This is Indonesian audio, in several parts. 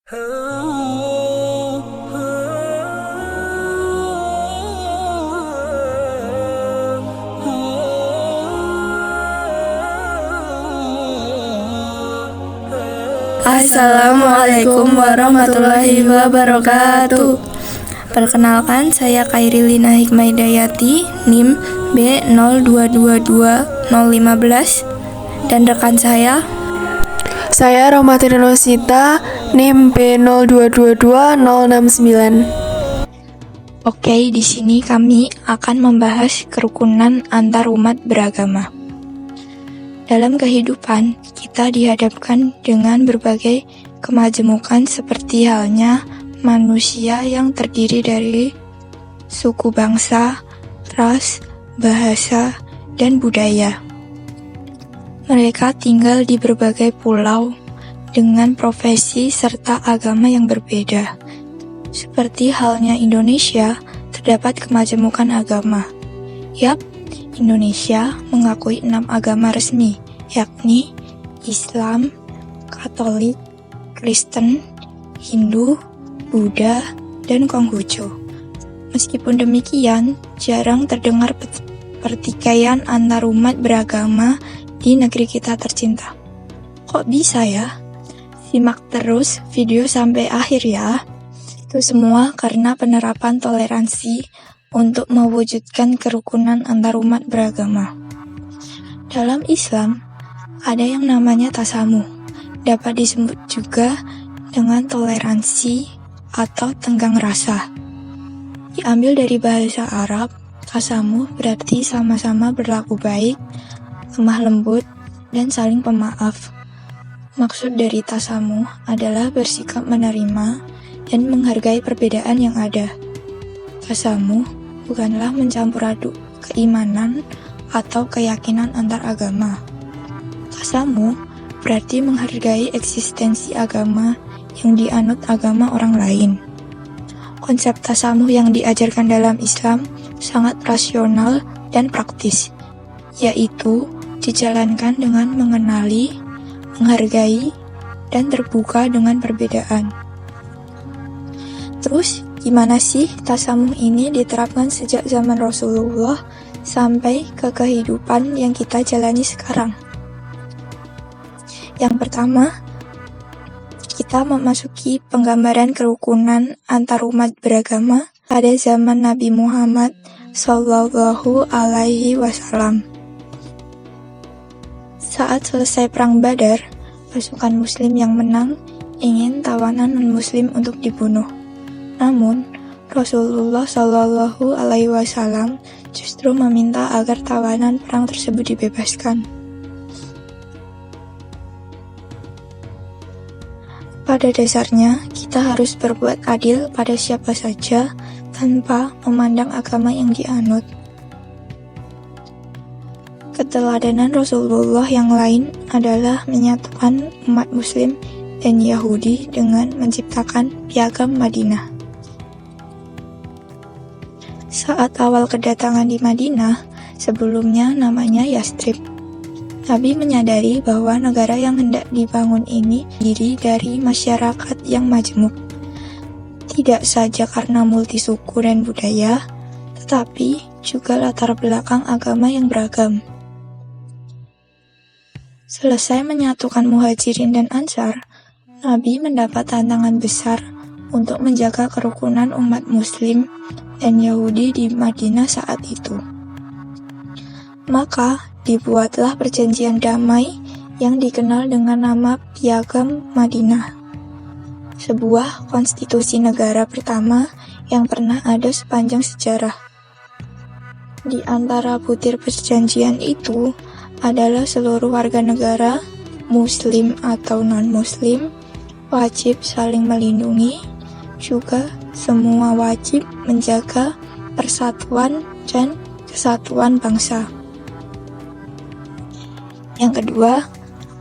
Assalamualaikum warahmatullahi wabarakatuh. Perkenalkan, saya Khairilina Hikmaidayati, NIM B0222015, dan rekan saya Rohmatina Nosita, NIM B0222069. Oke, di sini kami akan membahas kerukunan antar umat beragama. Dalam kehidupan, kita dihadapkan dengan berbagai kemajemukan seperti halnya manusia yang terdiri dari suku bangsa, ras, bahasa, dan budaya. Mereka tinggal di berbagai pulau dengan profesi serta agama yang berbeda. Seperti halnya Indonesia, terdapat kemajemukan agama. Yap, Indonesia mengakui 6 agama resmi, yakni Islam, Katolik, Kristen, Hindu, Buddha, dan Konghucu. Meskipun demikian, jarang terdengar pertikaian antar umat beragama di negeri kita tercinta. Kok bisa ya? Simak terus video sampai akhir ya. Itu semua karena penerapan toleransi untuk mewujudkan kerukunan antar umat beragama. Dalam Islam, ada yang namanya tasamuh, dapat disebut juga dengan toleransi atau tenggang rasa. Diambil dari bahasa Arab, tasamuh berarti sama-sama berlaku baik, lemah lembut, dan saling pemaaf. Maksud dari tasamuh adalah bersikap menerima dan menghargai perbedaan yang ada. Tasamuh bukanlah mencampur aduk keimanan atau keyakinan antar agama. Tasamuh berarti menghargai eksistensi agama yang dianut agama orang lain. Konsep tasamuh yang diajarkan dalam Islam sangat rasional dan praktis, yaitu dijalankan dengan mengenali, menghargai, dan terbuka dengan perbedaan. Terus, gimana sih tasamuh ini diterapkan sejak zaman Rasulullah sampai ke kehidupan yang kita jalani sekarang? Yang pertama, kita memasuki penggambaran kerukunan antar umat beragama pada zaman Nabi Muhammad Sallallahu Alaihi Wasallam. Saat selesai Perang Badar, pasukan Muslim yang menang ingin tawanan non-Muslim untuk dibunuh. Namun, Rasulullah Shallallahu Alaihi Wasallam justru meminta agar tawanan perang tersebut dibebaskan. Pada dasarnya, kita harus berbuat adil pada siapa saja tanpa memandang agama yang dianut. Keteladanan Rasulullah yang lain adalah menyatukan umat Muslim dan Yahudi dengan menciptakan Piagam Madinah. Saat awal kedatangan di Madinah, sebelumnya namanya Yastrib, Nabi menyadari bahwa negara yang hendak dibangun ini terdiri dari masyarakat yang majemuk. Tidak saja karena multisuku dan budaya, tetapi juga latar belakang agama yang beragam. Selesai menyatukan Muhajirin dan Ansar, Nabi mendapat tantangan besar untuk menjaga kerukunan umat Muslim dan Yahudi di Madinah saat itu. Maka dibuatlah perjanjian damai yang dikenal dengan nama Piagam Madinah, sebuah konstitusi negara pertama yang pernah ada sepanjang sejarah. Di antara butir perjanjian itu adalah seluruh warga negara, Muslim atau non-Muslim, wajib saling melindungi, juga semua wajib menjaga persatuan dan kesatuan bangsa. Yang kedua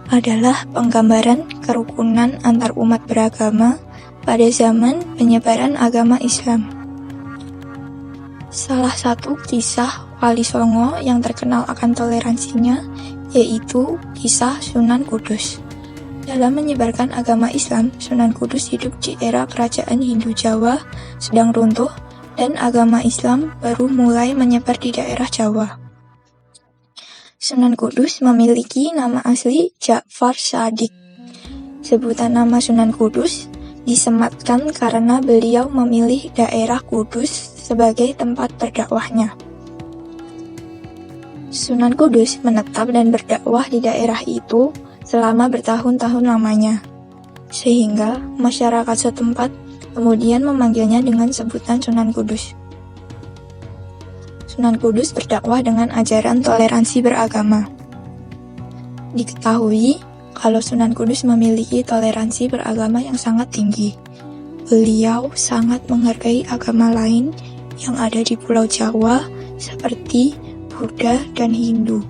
adalah penggambaran kerukunan antar umat beragama pada zaman penyebaran agama Islam. Salah satu kisah Wali Songo yang terkenal akan toleransinya yaitu kisah Sunan Kudus. Dalam menyebarkan agama Islam, Sunan Kudus hidup di era kerajaan Hindu Jawa sedang runtuh dan agama Islam baru mulai menyebar di daerah Jawa. Sunan Kudus memiliki nama asli Ja'far Shadiq. Sebutan nama Sunan Kudus disematkan karena beliau memilih daerah Kudus sebagai tempat berdakwahnya. Sunan Kudus menetap dan berdakwah di daerah itu selama bertahun-tahun lamanya, sehingga masyarakat setempat kemudian memanggilnya dengan sebutan Sunan Kudus. Sunan Kudus berdakwah dengan ajaran toleransi beragama. Diketahui kalau Sunan Kudus memiliki toleransi beragama yang sangat tinggi. Beliau sangat menghargai agama lain yang ada di Pulau Jawa seperti Buddha dan Hindu.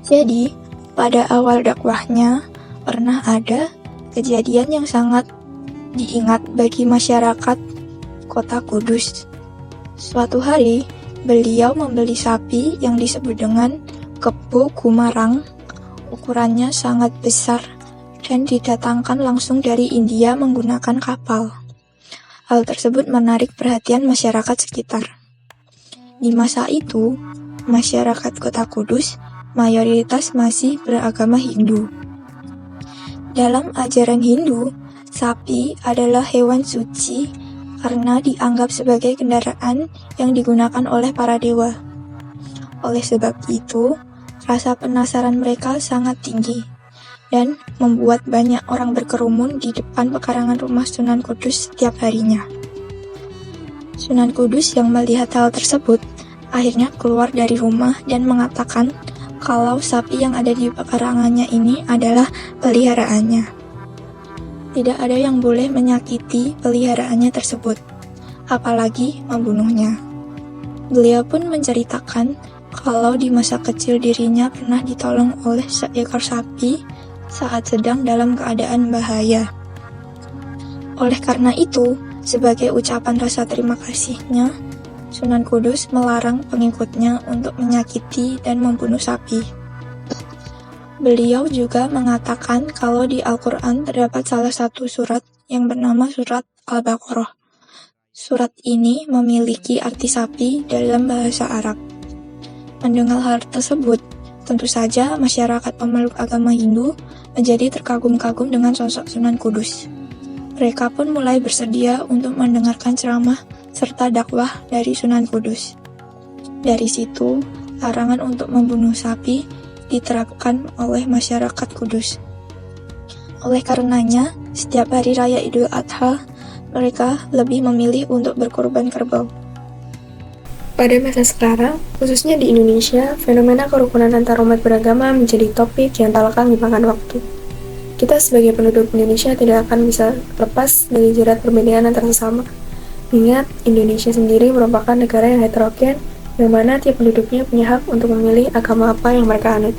Jadi, pada awal dakwahnya, pernah ada kejadian yang sangat diingat bagi masyarakat kota Kudus. Suatu hari, beliau membeli sapi yang disebut dengan kebo gumarang. Ukurannya sangat besar dan didatangkan langsung dari India menggunakan kapal. Hal tersebut menarik perhatian masyarakat sekitar. Di masa itu, masyarakat kota Kudus mayoritas masih beragama Hindu. Dalam ajaran Hindu, sapi adalah hewan suci karena dianggap sebagai kendaraan yang digunakan oleh para dewa. Oleh sebab itu, rasa penasaran mereka sangat tinggi dan membuat banyak orang berkerumun di depan pekarangan rumah Sunan Kudus setiap harinya. Sunan Kudus yang melihat hal tersebut akhirnya keluar dari rumah dan mengatakan kalau sapi yang ada di pekarangannya ini adalah peliharaannya. Tidak ada yang boleh menyakiti peliharaannya tersebut, apalagi membunuhnya. Beliau pun menceritakan kalau di masa kecil dirinya pernah ditolong oleh seekor sapi saat sedang dalam keadaan bahaya. Oleh karena itu, sebagai ucapan rasa terima kasihnya, Sunan Kudus melarang pengikutnya untuk menyakiti dan membunuh sapi. Beliau juga mengatakan kalau di Al-Quran terdapat salah satu surat yang bernama Surat Al-Baqarah. Surat ini memiliki arti sapi dalam bahasa Arab. Mendengar hal tersebut, tentu saja masyarakat pemeluk agama Hindu menjadi terkagum-kagum dengan sosok Sunan Kudus. Mereka pun mulai bersedia untuk mendengarkan ceramah serta dakwah dari Sunan Kudus. Dari situ, larangan untuk membunuh sapi diterapkan oleh masyarakat Kudus. Oleh karenanya, setiap hari raya Idul Adha, mereka lebih memilih untuk berkorban kerbau. Pada masa sekarang, khususnya di Indonesia, fenomena kerukunan antar umat beragama menjadi topik yang tak lekang dimakan waktu. Kita sebagai penduduk Indonesia tidak akan bisa lepas dari jerat perbedaan antar sesama. Ingat, Indonesia sendiri merupakan negara yang heterogen, yang mana tiap penduduknya punya hak untuk memilih agama apa yang mereka anut.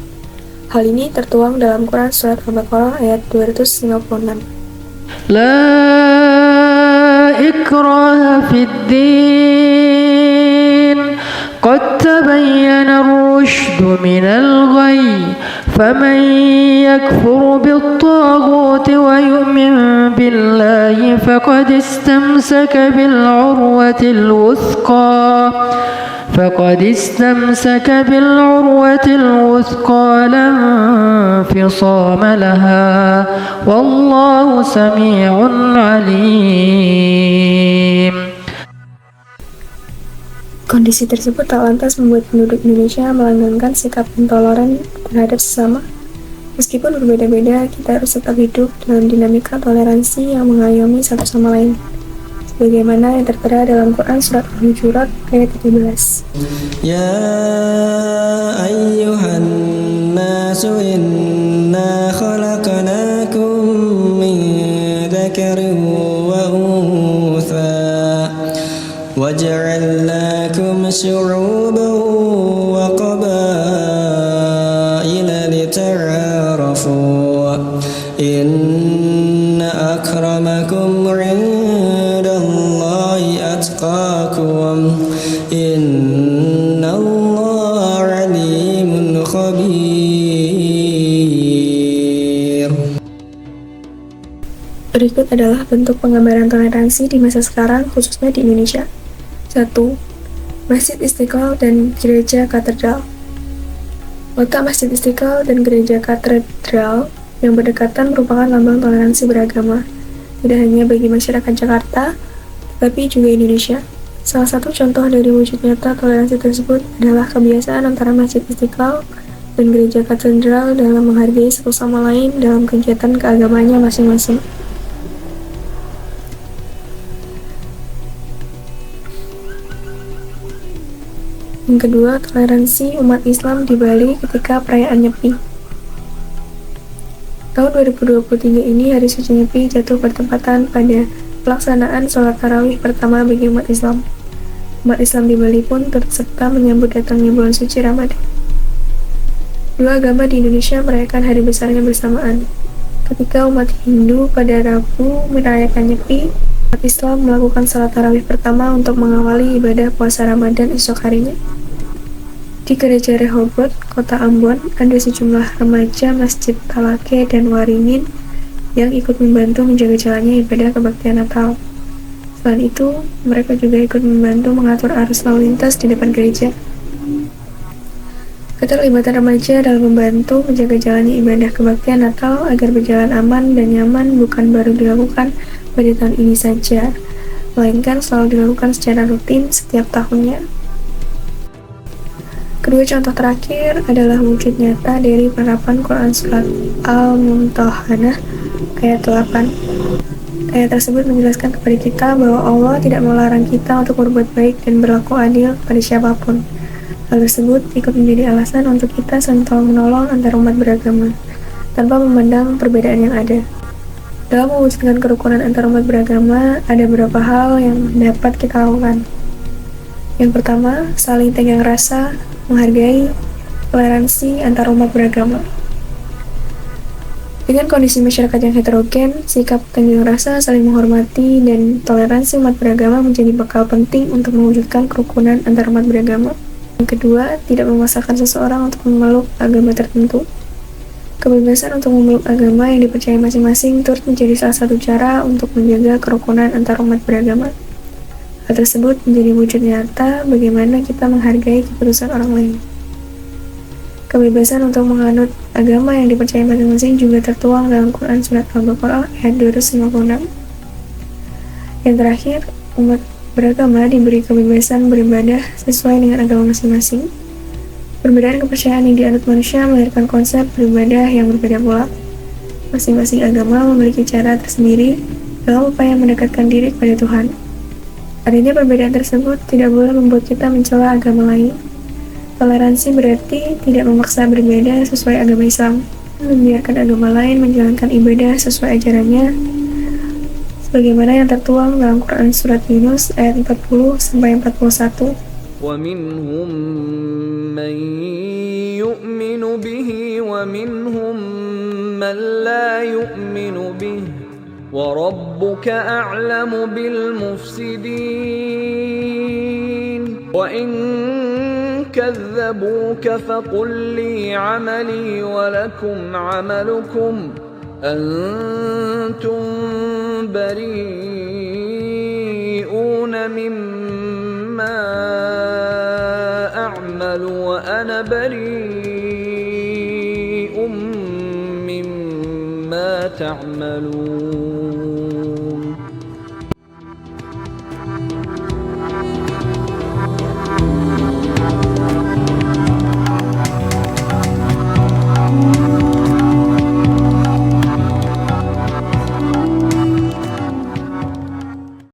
Hal ini tertuang dalam Quran Surat Al-Baqarah ayat 256. La ikraha fid din, qad tabayyana ar-rushdu minal ghayy, faman yakfur bit-taghuti wa yu'min billahi faqad istamsaka bil-'urwatil wuthqa la infisama laha wallahu sami'un 'alim. Kondisi tersebut tak lantas membuat penduduk Indonesia melanggengkan sikap intoleran terhadap sesama. Meskipun berbeda-beda, kita harus tetap hidup dalam dinamika toleransi yang mengayomi satu sama lain. Sebagaimana yang tertera dalam Quran Surat Al-Hujurat ayat 13. Ya ayyuhan nasu inna khalaqnakum min dzakarin wa untha waja'alnakum syu'uban wa qabaila lita'arafu inna akramakum 'indallahi atqakum innallaha 'alimun khabir. Berikut adalah bentuk penggambaran toleransi di masa sekarang, khususnya di Indonesia. 1. Masjid Istiqlal dan Gereja Katedral. Letak Masjid Istiqlal dan Gereja Katedral yang berdekatan merupakan lambang toleransi beragama, tidak hanya bagi masyarakat Jakarta, tetapi juga Indonesia. Salah satu contoh dari wujud nyata toleransi tersebut adalah kebiasaan antara Masjid Istiqlal dan Gereja Katedral dalam menghargai satu sama lain dalam kegiatan keagamaannya masing-masing. Yang kedua, toleransi umat Islam di Bali ketika perayaan Nyepi. Tahun 2023 ini hari suci Nyepi jatuh bertepatan pada pelaksanaan sholat tarawih pertama bagi umat Islam. Umat Islam di Bali pun turut serta menyambut datangnya bulan suci Ramadan. Dua agama di Indonesia merayakan hari besarnya bersamaan. Ketika umat Hindu pada Rabu merayakan Nyepi, umat Islam melakukan sholat tarawih pertama untuk mengawali ibadah puasa Ramadan esok harinya. Di Gereja Rehoboth, Kota Ambon, ada sejumlah remaja Masjid Talake dan Waringin yang ikut membantu menjaga jalannya ibadah kebaktian Natal. Selain itu, mereka juga ikut membantu mengatur arus lalu lintas di depan gereja. Keterlibatan remaja dalam membantu menjaga jalannya ibadah kebaktian Natal agar berjalan aman dan nyaman bukan baru dilakukan pada tahun ini saja, melainkan selalu dilakukan secara rutin setiap tahunnya. Kedua contoh terakhir adalah wujud nyata dari penerapan Quran Surat Al-Mumtahanah ayat 8. Ayat tersebut menjelaskan kepada kita bahwa Allah tidak melarang kita untuk berbuat baik dan berlaku adil pada siapapun. Hal tersebut ikut menjadi alasan untuk kita saling tolong-menolong antar umat beragama, tanpa memandang perbedaan yang ada. Dalam mewujudkan kerukunan antar umat beragama, ada beberapa hal yang dapat kita lakukan. Yang pertama, saling tenggang rasa, menghargai, toleransi antar umat beragama. Dengan kondisi masyarakat yang heterogen, sikap tenggang rasa, saling menghormati, dan toleransi umat beragama menjadi bekal penting untuk mewujudkan kerukunan antar umat beragama. Yang kedua, tidak memaksakan seseorang untuk memeluk agama tertentu. Kebebasan untuk memeluk agama yang dipercaya masing-masing turut menjadi salah satu cara untuk menjaga kerukunan antar umat beragama. Hal tersebut menjadi wujud nyata bagaimana kita menghargai keputusan orang lain. Kebebasan untuk menganut agama yang dipercaya masing-masing juga tertuang dalam Quran Surat Al-Baqarah ayat 256. Yang terakhir, umat beragama diberi kebebasan beribadah sesuai dengan agama masing-masing. Perbedaan kepercayaan yang dianut manusia melahirkan konsep beribadah yang berbeda pula. Masing-masing agama memiliki cara tersendiri dalam upaya mendekatkan diri kepada Tuhan. Adanya perbedaan tersebut tidak boleh membuat kita mencela agama lain. Toleransi berarti tidak memaksa berbeda sesuai agama Islam, membiarkan agama lain menjalankan ibadah sesuai ajarannya, sebagaimana yang tertuang dalam Quran Surat Yunus ayat 40-41. وَمِنْهُمْ مَنْ يُؤْمِنُ بِهِ وَمِنْهُمْ مَنْ لَا يُؤْمِنُ بِهِ وَرَبُّكَ أَعْلَمُ بِالْمُفْسِدِينَ وَإِنْ كَذَّبُوكَ فَقُلْ لِي عَمَلِي وَلَكُمْ عَمَلُكُمْ أَنْتُمْ بَرِيئُونَ مِمَّا أَعْمَلُ وَأَنَا بَرِيءٌ مِمَّا تَعْمَلُونَ